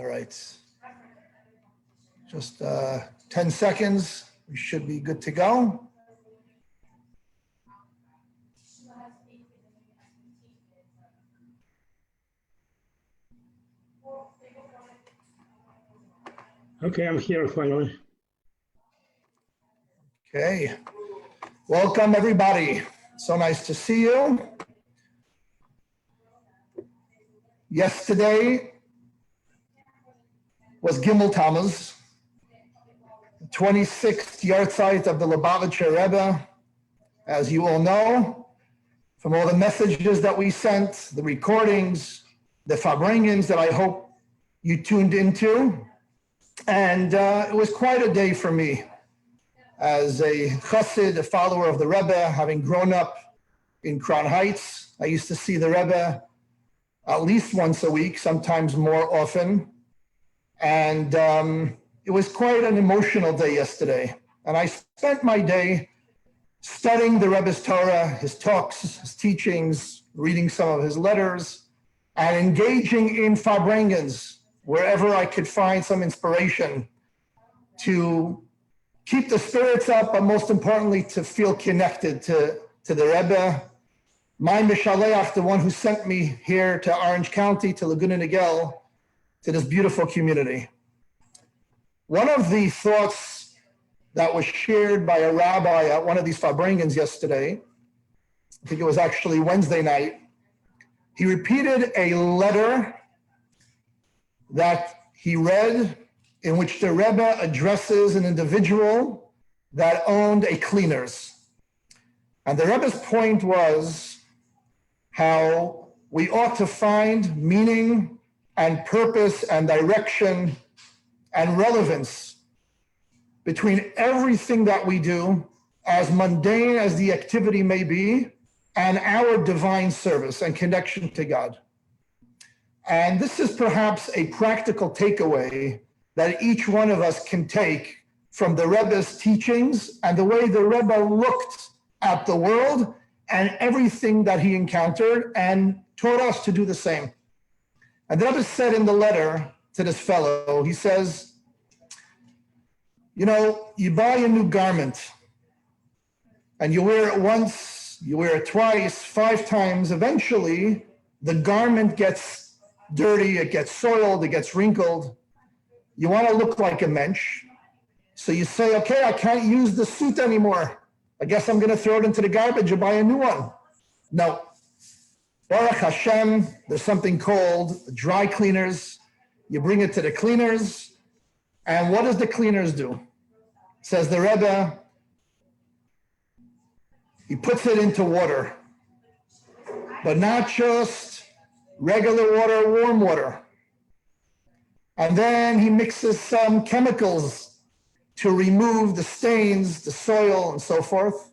All right. Just 10 seconds. We should be good to go. Okay, I'm here finally. Okay. Welcome, everybody. So nice to see you. Yesterday was Gimel Tammuz, the 26th yahrzeit of the Lubavitcher Rebbe. As you all know, from all the messages that we sent, the recordings, the Farbrengens that I hope you tuned into. And it was quite a day for me as a chassid, a follower of the Rebbe, having grown up in Crown Heights. I used to see the Rebbe at least once a week, sometimes more often. And it was quite an emotional day yesterday. And I spent my day studying the Rebbe's Torah, his talks, his teachings, reading some of his letters, and engaging in Farbrengens wherever I could find some inspiration to keep the spirits up, but most importantly, to feel connected to the Rebbe. My Mishaleach, the one who sent me here to Orange County, to Laguna Niguel, to this beautiful community. One of the thoughts that was shared by a rabbi at one of these Farbrengens yesterday, I think it was actually Wednesday night, he repeated a letter that he read in which the Rebbe addresses an individual that owned a cleaners. And the Rebbe's point was how we ought to find meaning and purpose and direction and relevance between everything that we do, as mundane as the activity may be, and our divine service and connection to God. And this is perhaps a practical takeaway that each one of us can take from the Rebbe's teachings and the way the Rebbe looked at the world and everything that he encountered and taught us to do the same. And the Rebbe said in the letter to this fellow, he says, you know, you buy a new garment and you wear it once, you wear it twice, 5 times. Eventually, the garment gets dirty, it gets soiled, it gets wrinkled. You want to look like a mensch. So you say, okay, I can't use the suit anymore. I guess I'm going to throw it into the garbage and buy a new one. No. Baruch Hashem, there's something called dry cleaners. You bring it to the cleaners. And what does the cleaners do? Says the Rebbe, he puts it into water. But not just regular water, warm water. And then he mixes some chemicals to remove the stains, the soil, and so forth.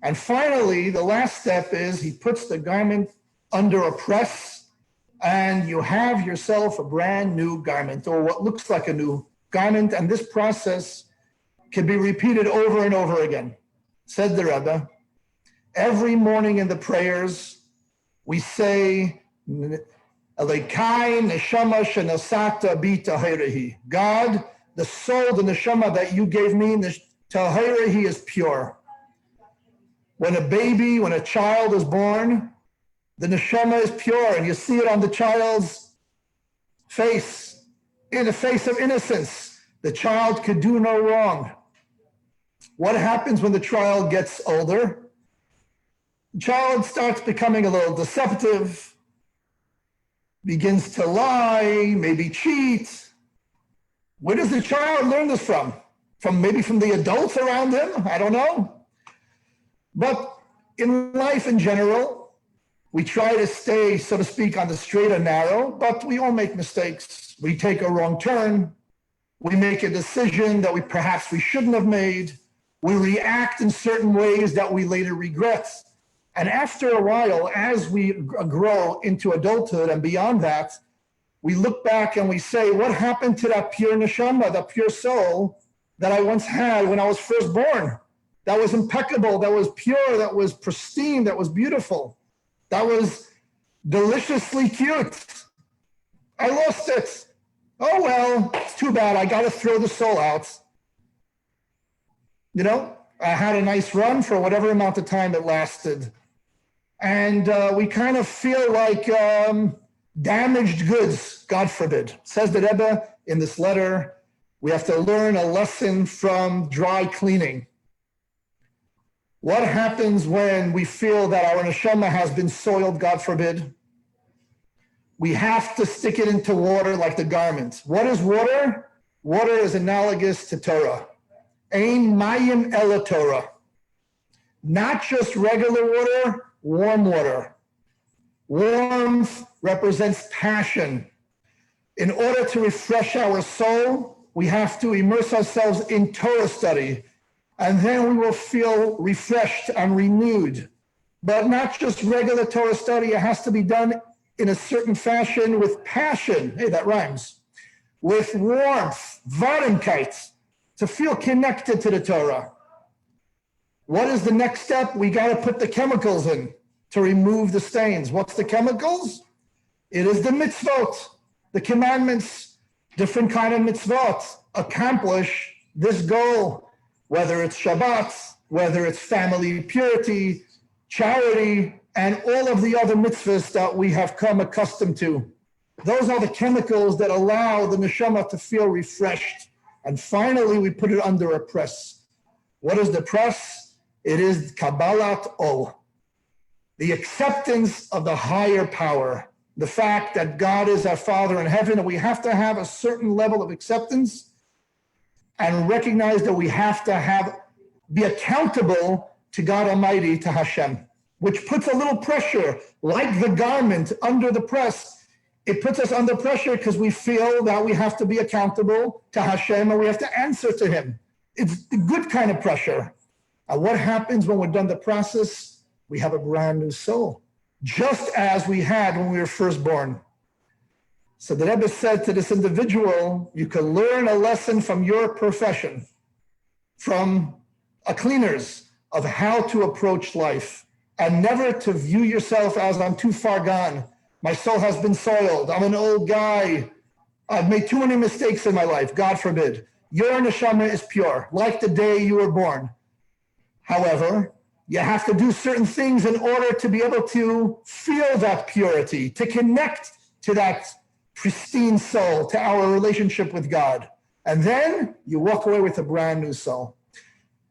And finally, the last step is he puts the garment under a press, and you have yourself a brand new garment, or what looks like a new garment. And this process can be repeated over and over again. Said the Rebbe, every morning in the prayers, we say, Elokai neshama shenasata bi tahirahi. God, the soul, the neshama that you gave me, tahirahi is pure. When a baby, when a child is born, the neshama is pure, and you see it on the child's face, in the face of innocence. The child could do no wrong. What happens when the child gets older? The child starts becoming a little deceptive, begins to lie, maybe cheat. Where does the child learn this from? Maybe from the adults around him? I don't know. But in life in general, we try to stay, so to speak, on the straight and narrow, but we all make mistakes. We take a wrong turn. We make a decision that perhaps we shouldn't have made. We react in certain ways that we later regret. And after a while, as we grow into adulthood and beyond that, we look back and we say, what happened to that pure neshama, that pure soul that I once had when I was first born? That was impeccable, that was pure, that was pristine, that was beautiful, that was deliciously cute. I lost it. oh, well, it's too bad. I got to throw the soul out. You know, I had a nice run for whatever amount of time it lasted. And we kind of feel like damaged goods, God forbid. Says the Rebbe in this letter, we have to learn a lesson from dry cleaning. What happens when we feel that our neshama has been soiled, God forbid? We have to stick it into water like the garment. What is water? Water is analogous to Torah. Ein mayim ela Torah. Not just regular water, warm water. Warmth represents passion. In order to refresh our soul, we have to immerse ourselves in Torah study, and then we will feel refreshed and renewed. But not just regular Torah study, it has to be done in a certain fashion with passion. Hey, that rhymes. With warmth, warmkeit, to feel connected to the Torah. What is the next step? We got to put the chemicals in to remove the stains. What's the chemicals? It is the mitzvot, the commandments, different kind of mitzvot accomplish this goal, whether it's Shabbat, whether it's family purity, charity, and all of the other mitzvahs that we have come accustomed to. Those are the chemicals that allow the neshama to feel refreshed. And finally, we put it under a press. What is the press? It is Kabbalat O, the acceptance of the higher power, the fact that God is our Father in heaven, and we have to have a certain level of acceptance and recognize that we have to be accountable to God Almighty, to Hashem, which puts a little pressure, like the garment under the press. It puts us under pressure because we feel that we have to be accountable to Hashem and we have to answer to Him. It's the good kind of pressure. And what happens when we're done the process? We have a brand new soul, just as we had when we were first born. So the Rebbe said to this individual, you can learn a lesson from your profession, from a cleaner's, of how to approach life, and never to view yourself as I'm too far gone. My soul has been soiled. I'm an old guy. I've made too many mistakes in my life. God forbid. Your neshama is pure, like the day you were born. However, you have to do certain things in order to be able to feel that purity, to connect to that pristine soul, to our relationship with God. And then you walk away with a brand new soul.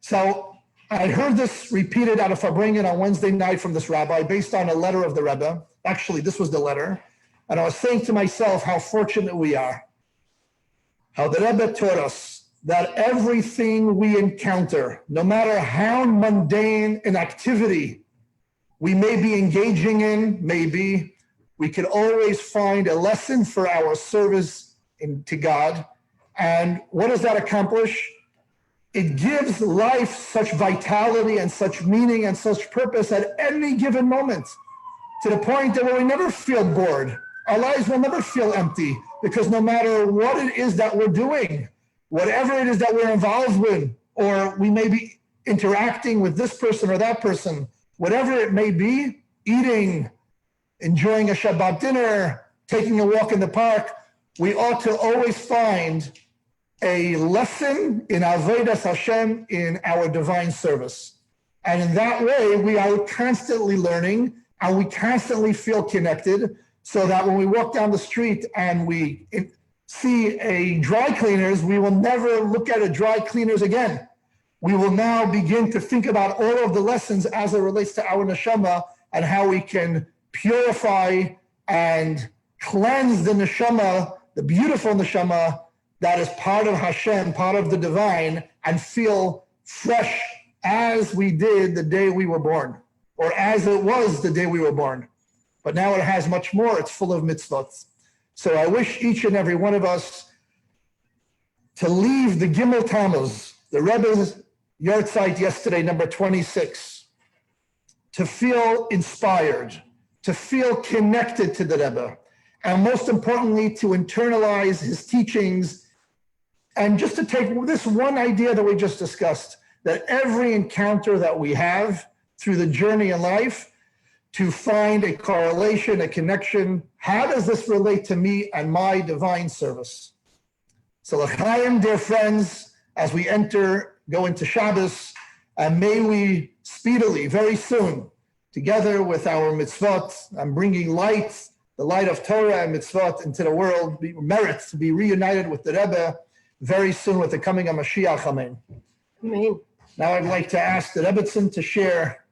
So I heard this repeated out of Farbrengen on Wednesday night from this rabbi based on a letter of the Rebbe. Actually, this was the letter. And I was saying to myself how fortunate we are. How the Rebbe taught us that everything we encounter, no matter how mundane an activity we may be engaging in, we can always find a lesson for our service to God. And what does that accomplish? It gives life such vitality and such meaning and such purpose at any given moment, to the point that we never feel bored. Our lives will never feel empty, because no matter what it is that we're doing, whatever it is that we're involved with, or we may be interacting with this person or that person, whatever it may be, eating, enjoying a Shabbat dinner, taking a walk in the park, we ought to always find a lesson in Avodas Hashem, in our divine service. And in that way, we are constantly learning and we constantly feel connected, so that when we walk down the street and we see a dry cleaners, we will never look at a dry cleaners again. We will now begin to think about all of the lessons as it relates to our neshama and how we can purify and cleanse the neshama, the beautiful neshama that is part of Hashem, part of the divine, and feel fresh as we did the day we were born, or as it was the day we were born. But now it has much more. It's full of mitzvot. So I wish each and every one of us to leave the Gimel Tammuz, the Rebbe's Yahrzeit yesterday, number 26, to feel inspired, to feel connected to the Rebbe, and most importantly, to internalize his teachings, and just to take this one idea that we just discussed, that every encounter that we have through the journey in life, to find a correlation, a connection. How does this relate to me and my divine service? So l'chaim, dear friends, as we go into Shabbos, and may we speedily, very soon, together with our mitzvot, and bringing light, the light of Torah and mitzvot into the world, merits to be reunited with the Rebbe very soon with the coming of Mashiach. Amen. Amen. Now I'd like to ask the Rebbetzin to share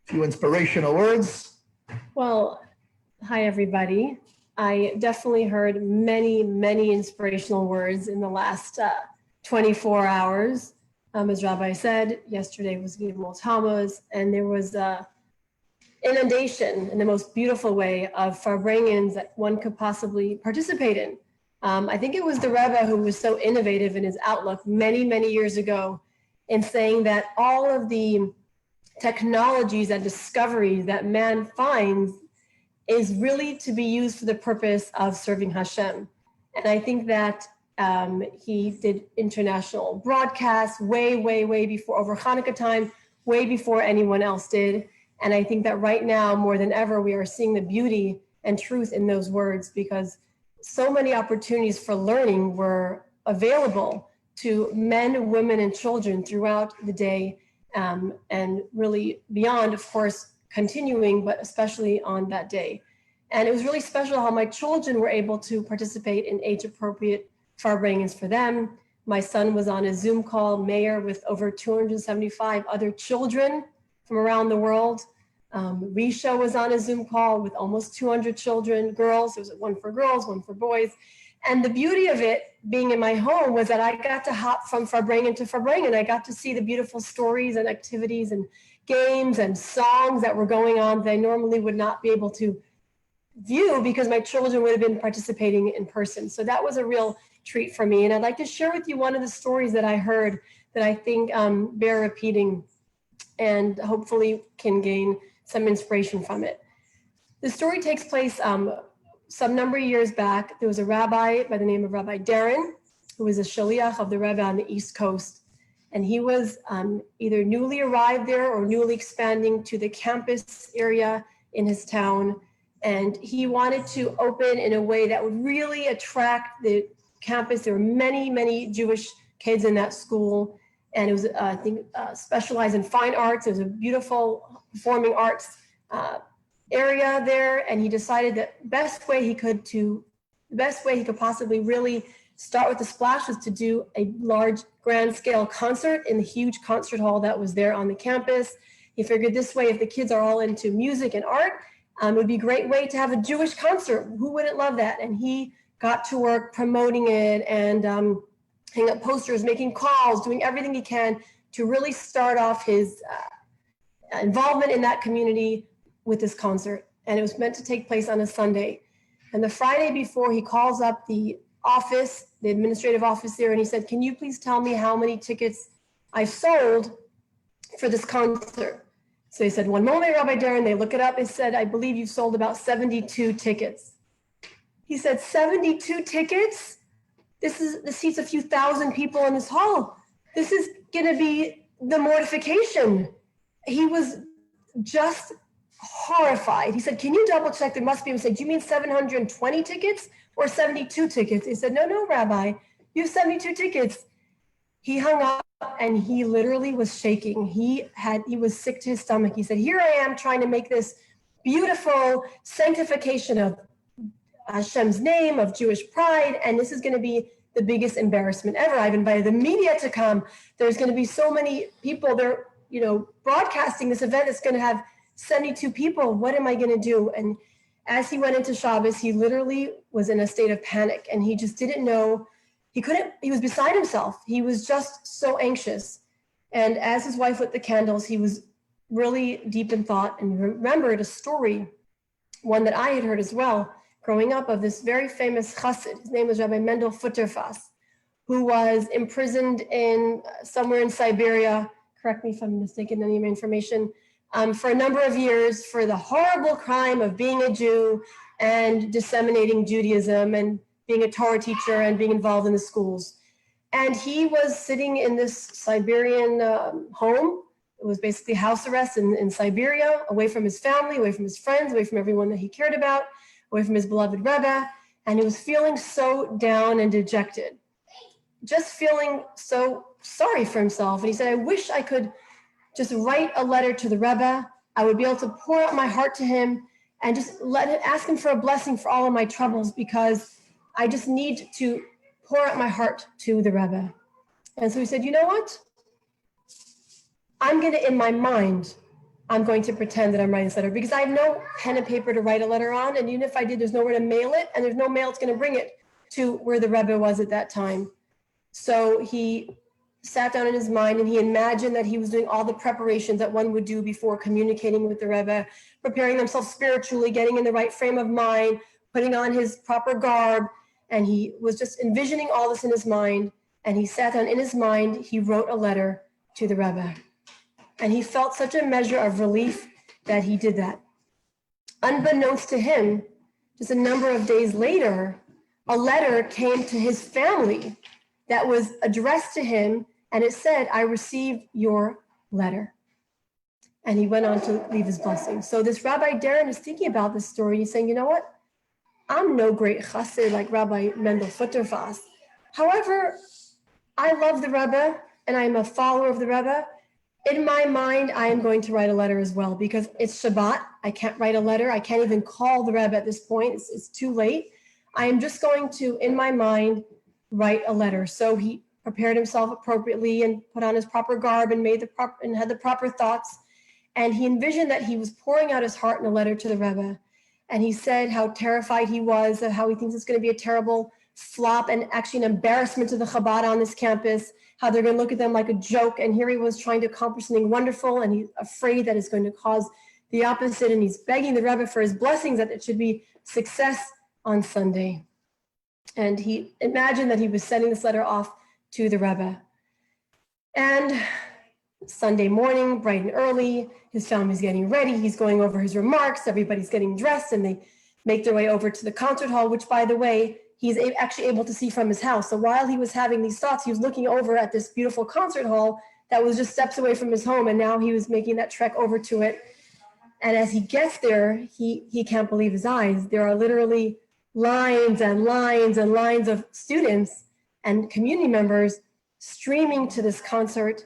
a few inspirational words. Well, hi, everybody. I definitely heard many, many inspirational words in the last 24 hours. As Rabbi said, yesterday was Gimel Tammuz, and there was inundation in the most beautiful way of Farbrengens that one could possibly participate in. I think it was the Rebbe who was so innovative in his outlook many, many years ago in saying that all of the technologies and discoveries that man finds is really to be used for the purpose of serving Hashem. And I think that he did international broadcasts way, way, way before, over Hanukkah time, way before anyone else did. And I think that right now, more than ever, we are seeing the beauty and truth in those words, because so many opportunities for learning were available to men, women, and children throughout the day, and really beyond, of course, continuing, but especially on that day. And it was really special how my children were able to participate in age-appropriate Farbrengens for them. My son was on a Zoom call, Mayor, with over 275 other children from around the world. Risha was on a Zoom call with almost 200 children, girls. There was one for girls, one for boys. And the beauty of it being in my home was that I got to hop from Farbrengen to Farbrengen. I got to see the beautiful stories and activities and games and songs that were going on that I normally would not be able to view because my children would have been participating in person. So that was a real treat for me. And I'd like to share with you one of the stories that I heard that I think bear repeating and hopefully can gain some inspiration from it. The story takes place some number of years back. There was a rabbi by the name of Rabbi Darren, who was a shaliach of the Rebbe on the East Coast. And he was either newly arrived there or newly expanding to the campus area in his town. And he wanted to open in a way that would really attract the campus. There were many, many Jewish kids in that school. And it was, I think, specialized in fine arts. It was a beautiful performing arts area there. And he decided that the best way he could possibly really start with the splash was to do a large grand scale concert in the huge concert hall that was there on the campus. He figured this way, if the kids are all into music and art, it would be a great way to have a Jewish concert. Who wouldn't love that? And he got to work promoting it and hanging up posters, making calls, doing everything he can to really start off his involvement in that community with this concert. And it was meant to take place on a Sunday. And the Friday before, he calls up the office, the administrative office there, and he said, "Can you please tell me how many tickets I've sold for this concert?" So he said, "One moment, Rabbi Darren." They look it up. It said, "I believe you've sold about 72 tickets." He said, 72 tickets? This seats a few thousand people in this hall. This is going to be the mortification. He was just horrified. He said, "Can you double check? There must be." He said, "Do you mean 720 tickets or 72 tickets?" He said, No, Rabbi, you have 72 tickets. He hung up and he literally was shaking. He was sick to his stomach. He said, "Here I am trying to make this beautiful sanctification of Hashem's name, of Jewish pride, and this is going to be the biggest embarrassment ever. I've invited the media to come. There's going to be so many people there, broadcasting this event that's going to have 72 people. What am I going to do?" And as he went into Shabbos, he literally was in a state of panic, and he just didn't know. He was beside himself. He was just so anxious. And as his wife lit the candles, he was really deep in thought and remembered a story, one that I had heard as well, growing up, of this very famous chassid. His name was Rabbi Mendel Futterfass, who was imprisoned somewhere in Siberia. Correct me if I'm mistaken in any of my information. For a number of years for the horrible crime of being a Jew and disseminating Judaism and being a Torah teacher and being involved in the schools. And he was sitting in this Siberian home. It was basically house arrest in Siberia, away from his family, away from his friends, away from everyone that he cared about, away from his beloved Rebbe. And he was feeling so down and dejected. just feeling so sorry for himself. And he said, I wish I could just write a letter to the Rebbe. I would be able to pour out my heart to him and just ask him for a blessing for all of my troubles, because I just need to pour out my heart to the Rebbe. And so he said, you know what? I'm going to, in my mind, I'm going to pretend that I'm writing this letter, because I have no pen and paper to write a letter on. And even if I did, there's nowhere to mail it, and there's no mail that's going to bring it to where the Rebbe was at that time. So he sat down in his mind and he imagined that he was doing all the preparations that one would do before communicating with the Rebbe, preparing themselves spiritually, getting in the right frame of mind, putting on his proper garb. And he was just envisioning all this in his mind. And he sat down in his mind, he wrote a letter to the Rebbe. And he felt such a measure of relief that he did that. Unbeknownst to him, just a number of days later, a letter came to his family that was addressed to him, and it said, I received your letter. And he went on to leave his blessing. So this Rabbi Darren is thinking about this story. He's saying, you know what? I'm no great chassid like Rabbi Mendel Futterfass. However, I love the Rebbe, and I'm a follower of the Rebbe. In my mind, I am going to write a letter as well, because it's Shabbat. I can't write a letter. I can't even call the Rebbe at this point. It's too late. I am just going to, in my mind, write a letter. So he prepared himself appropriately and put on his proper garb and had the proper thoughts. And he envisioned that he was pouring out his heart in a letter to the Rebbe. And he said how terrified he was, of how he thinks it's going to be a terrible flop and actually an embarrassment to the Chabad on this campus, how they're going to look at them like a joke. And here he was trying to accomplish something wonderful, and he's afraid that it's going to cause the opposite. And he's begging the Rebbe for his blessings, that it should be success on Sunday. And he imagined that he was sending this letter off to the Rebbe. And Sunday morning, bright and early, his family's getting ready. He's going over his remarks. Everybody's getting dressed, and they make their way over to the concert hall, which, by the way, he's actually able to see from his house. So while he was having these thoughts, he was looking over at this beautiful concert hall that was just steps away from his home. And now he was making that trek over to it. And as he gets there, he can't believe his eyes. There are literally lines and lines and lines of students and community members streaming to this concert.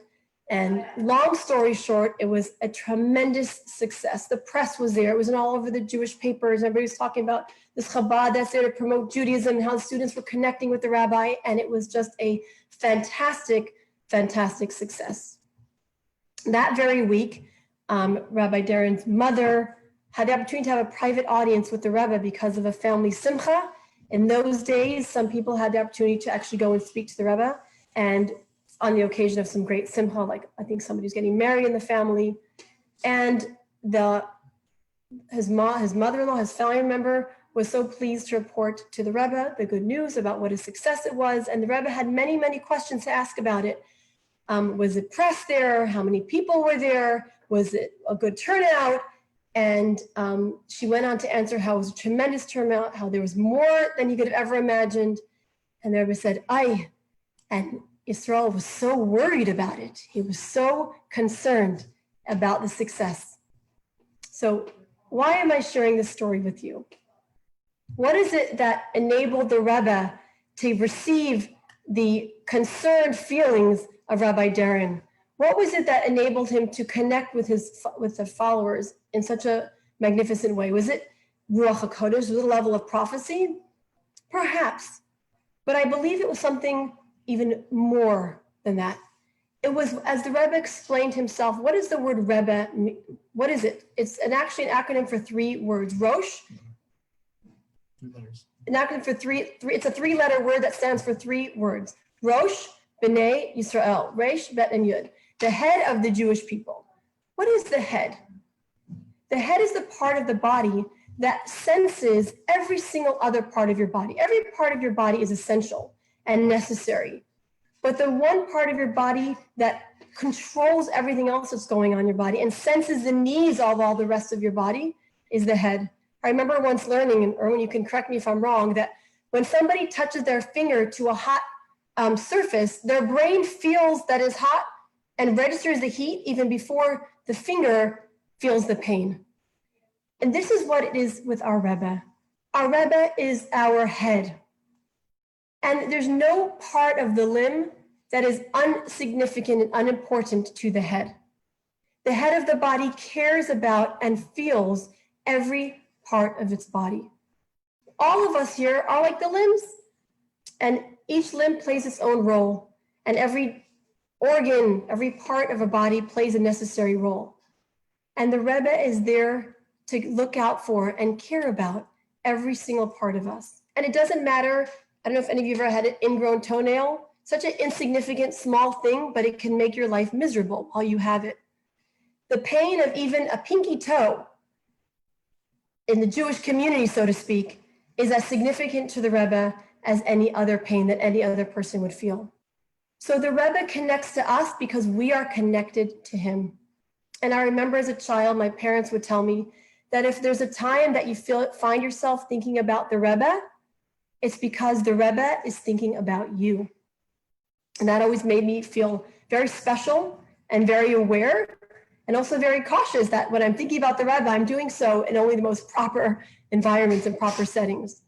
And long story short, it was a tremendous success. The press was there. It was in all over the Jewish papers. Everybody was talking about this Chabad that's there to promote Judaism and how the students were connecting with the rabbi. And it was just a fantastic, fantastic success. That very week, Rabbi Darren's mother had the opportunity to have a private audience with the Rebbe because of a family simcha. In those days, some people had the opportunity to actually go and speak to the Rebbe. And on the occasion of some great simcha, like I think somebody's getting married in the family, and his mother-in-law, his family member, was so pleased to report to the Rebbe the good news about what a success it was. And the Rebbe had many, many questions to ask about it. Was it press there? How many people were there? Was it a good turnout? And she went on to answer how it was a tremendous turnout, how there was more than you could have ever imagined. And the Rebbe said, and Israel was so worried about it. He was so concerned about the success. So why am I sharing this story with you? What is it that enabled the Rebbe to receive the concerned feelings of Rabbi Darren? What was it that enabled him to connect with the followers in such a magnificent way? Was it Ruach HaKodesh? Was it a level of prophecy? Perhaps. But I believe it was something even more than that. It was, as the Rebbe explained himself, what does the word Rebbe mean? What is it? It's actually an acronym for 3 words. Rosh, an acronym for three, it's a 3-letter word that stands for 3 words. Rosh, B'nai, Yisrael, Resh, Bet, and Yud. The head of the Jewish people. What is the head? The head is the part of the body that senses every single other part of your body. Every part of your body is essential and necessary. But the one part of your body that controls everything else that's going on in your body and senses the needs of all the rest of your body is the head. I remember once learning, and Erwin, you can correct me if I'm wrong, that when somebody touches their finger to a hot surface, their brain feels that it's hot and registers the heat even before the finger feels the pain. And this is what it is with our Rebbe. Our Rebbe is our head. And there's no part of the limb that is insignificant and unimportant to the head. The head of the body cares about and feels every part of its body. All of us here are like the limbs, and each limb plays its own role, and every organ, every part of a body plays a necessary role. And the Rebbe is there to look out for and care about every single part of us. And it doesn't matter, I don't know if any of you have ever had an ingrown toenail, such an insignificant small thing, but it can make your life miserable while you have it. The pain of even a pinky toe in the Jewish community, so to speak, is as significant to the Rebbe as any other pain that any other person would feel. So the Rebbe connects to us because we are connected to him. And I remember as a child, my parents would tell me that if there's a time that you find yourself thinking about the Rebbe, it's because the Rebbe is thinking about you. And that always made me feel very special and very aware, and also very cautious that when I'm thinking about the Rebbe, I'm doing so in only the most proper environments and proper settings.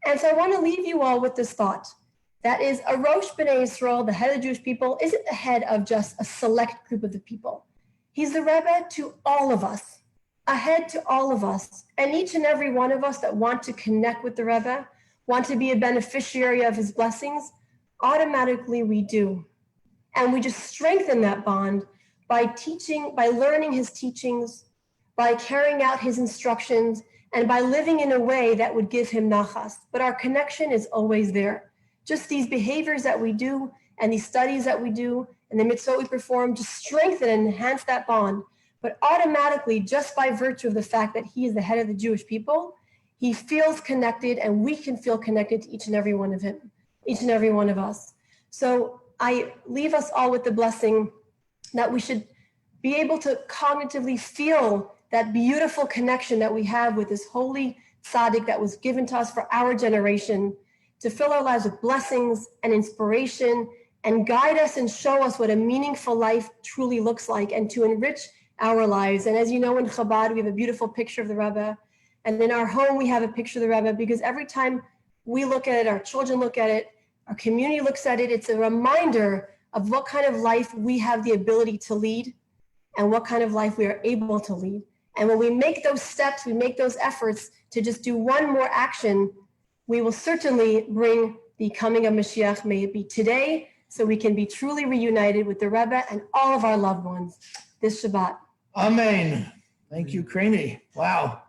And so I want to leave you all with this thought. That is, a Rosh B'nai Yisrael, the head of the Jewish people, isn't the head of just a select group of the people. He's the Rebbe to all of us, a head to all of us. And each and every one of us that want to connect with the Rebbe, want to be a beneficiary of his blessings, automatically we do. And we just strengthen that bond by teaching, by learning his teachings, by carrying out his instructions, and by living in a way that would give him nachas. But our connection is always there. Just these behaviors that we do and these studies that we do and the mitzvot we perform just strengthen and enhance that bond. But automatically, just by virtue of the fact that he is the head of the Jewish people, he feels connected, and we can feel connected to each and every one of him, each and every one of us. So I leave us all with the blessing that we should be able to cognitively feel that beautiful connection that we have with this holy tzaddik that was given to us for our generation, to fill our lives with blessings and inspiration and guide us and show us what a meaningful life truly looks like, and to enrich our lives. And as you know, in Chabad, we have a beautiful picture of the Rebbe. And in our home, we have a picture of the Rebbe, because every time we look at it, our children look at it, our community looks at it, it's a reminder of what kind of life we have the ability to lead and what kind of life we are able to lead. And when we make those steps, we make those efforts to just do one more action, we will certainly bring the coming of Mashiach, may it be today, so we can be truly reunited with the Rebbe and all of our loved ones this Shabbat. Amen. Thank you, Craney. Wow.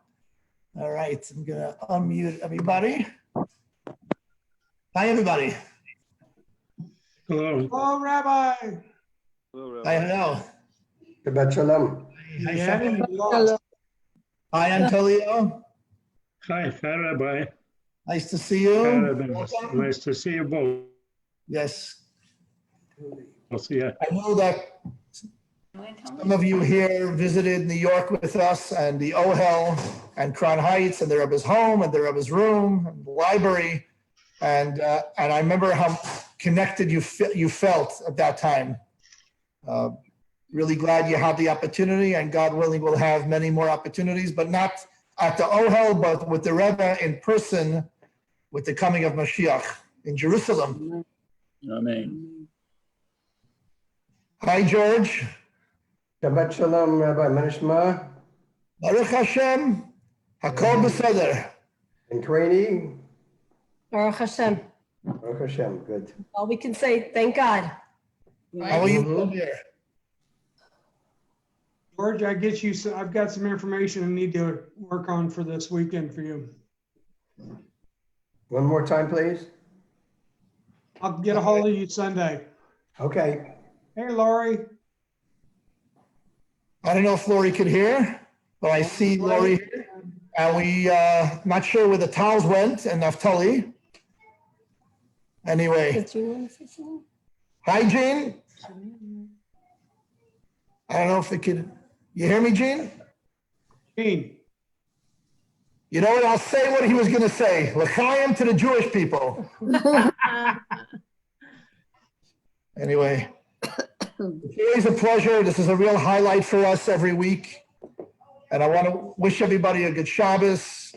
All right, I'm gonna unmute everybody. Hi, everybody. Hello. Hello, Rabbi. Hi, hello. Shabbat shalom. Hi, Yeah, Shepard. you lost. Hi, Antonio. Hi, Rabbi. Nice to see you. Welcome. Nice to see you both. Yes, I'll see you. I know that some of you here visited New York with us, and the Ohel and Crown Heights and the Rebbe's home and the Rebbe's room and the library. And I remember how connected you felt at that time. Really glad you had the opportunity, and God willing, we'll have many more opportunities, but not at the Ohel, but with the Rebbe in person with the coming of Mashiach in Jerusalem. Amen. Hi, George. Shabbat shalom, Rabbi Manishma. Baruch Hashem. Hakol Beseder. And Craney. Baruch Hashem. Baruch Hashem, good. All we can say, thank God. How are you doing here? George, I've got some information I need to work on for this weekend for you. One more time, please. I'll get a hold of you Sunday. Okay. Hey, Laurie. I don't know if Lori could hear, but I see Lori here. And we not sure where the towels went, and Naftali. Anyway, Did you want to say something? hi, Jean. I don't know if it could, you hear me, Jean? Gene. You know what, I'll say what he was gonna say. L'chaim to the Jewish people. Anyway, it's always a pleasure. This is a real highlight for us every week. And I want to wish everybody a good Shabbos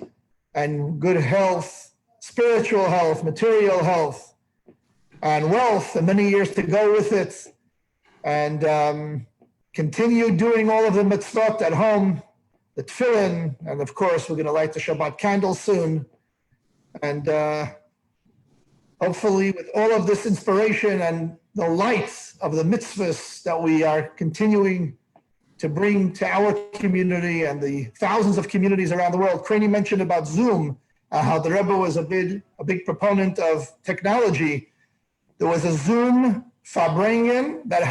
and good health, spiritual health, material health, and wealth and many years to go with it. And continue doing all of the mitzvot at home, the tefillin, and of course, we're going to light the Shabbat candles soon. And hopefully with all of this inspiration and the light of the mitzvahs that we are continuing to bring to our community and the thousands of communities around the world. Craney mentioned about Zoom, how the Rebbe was a big proponent of technology. There was a Zoom Farbrengen that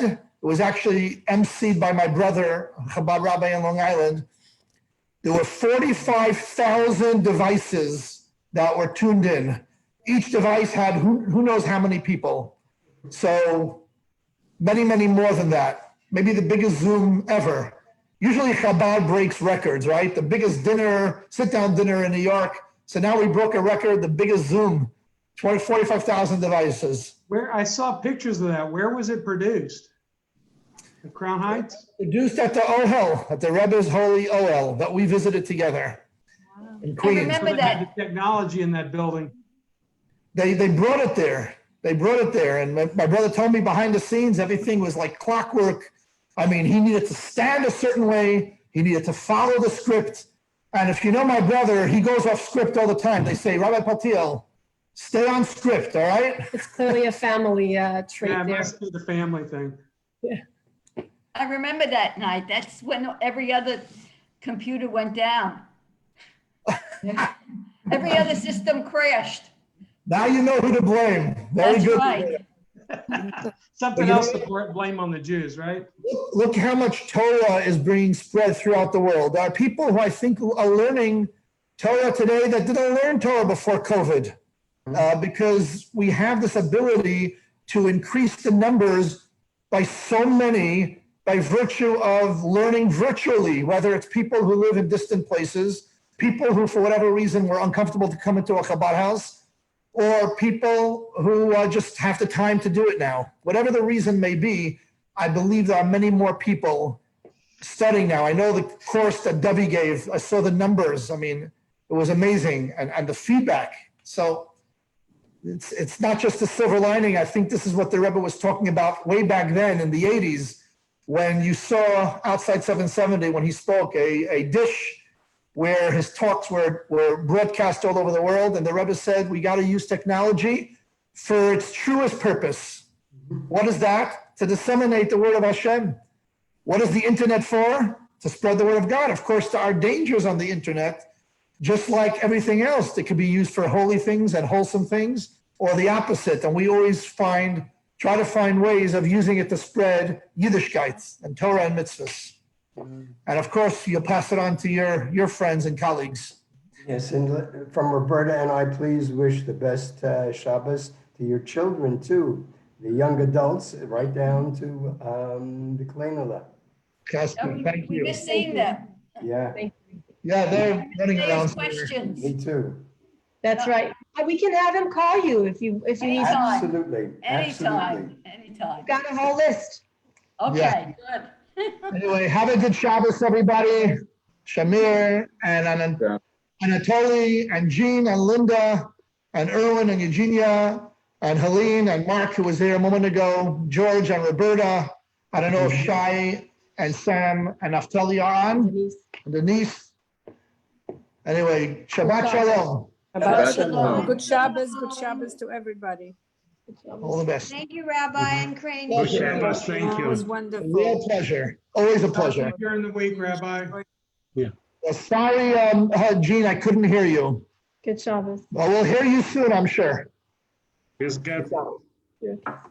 it was actually emceed by my brother, Chabad Rabbi in Long Island. There were 45,000 devices that were tuned in. Each device had who knows how many people. So many, many more than that. Maybe the biggest Zoom ever. Usually Chabad breaks records, right? The biggest sit-down dinner in New York. So now we broke a record, the biggest Zoom, 45,000 devices. Where I saw pictures of that. Where was it produced? At Crown Heights? Produced at the Ohel, at the Rebbe's Holy Ohel that we visited together in Queens. remember So they had that. the technology in that building. They brought it there. And my brother told me behind the scenes, everything was like clockwork. I mean, he needed to stand a certain way. He needed to follow the script. And if you know my brother, he goes off script all the time. They say, Rabbi Paltiel, stay on script, all right? It's clearly a family trait Yeah, it there. must be the family thing. I remember that night. That's when every other computer went down. Every other system crashed. Now you know who to blame. Very That's good. right. Something else to blame on the Jews, right? Look how much Torah is being spread throughout the world. There are people who I think are learning Torah today that didn't learn Torah before COVID, because we have this ability to increase the numbers by so many by virtue of learning virtually, whether it's people who live in distant places, people who, for whatever reason, were uncomfortable to come into a Chabad house, or people who just have the time to do it now. Whatever the reason may be, I believe there are many more people studying now. I know the course that Debbie gave, I saw the numbers. I mean, it was amazing, and the feedback. So it's not just a silver lining. I think this is what the Rebbe was talking about way back then in the 80s, when you saw outside 770, when he spoke, a dish where his talks were broadcast all over the world. And the Rebbe said, we got to use technology for its truest purpose. What is that? To disseminate the word of Hashem. What is the internet for? To spread the word of God. Of course, there are dangers on the internet, just like everything else that could be used for holy things and wholesome things, or the opposite. And we always try to find ways of using it to spread Yiddishkeit and Torah and mitzvahs. And of course, you'll pass it on to your friends and colleagues. Yes, and from Roberta and I, please wish the best Shabbos to your children too, the young adults, right down to the Kleinala. Thank We you. just seen them. Yeah, Yeah, they're running around. Today's questions. me too. That's right. We can have him call you if you need. Anytime. Absolutely, absolutely. Anytime. Got a whole list. Okay, good. Anyway, have a good Shabbos, everybody. Shamir and Anatoly and Jean and Linda and Erwin and Eugenia and Helene and Mark, who was there a moment ago, George and Roberta. I don't know if Shai and Sam and Naftali are on, Denise. and Denise. Anyway, Shabbat Shalom. Shabbat shalom. Good Shabbos to everybody. All the best. Thank you, Rabbi and Crane. Good Shabbos, thank It was you. A wonderful. real pleasure. Always a pleasure. During the week, Rabbi. Sorry, Jean, I couldn't hear you. Good Shabbos. Well, we'll hear you soon, I'm sure. It's good. Yeah.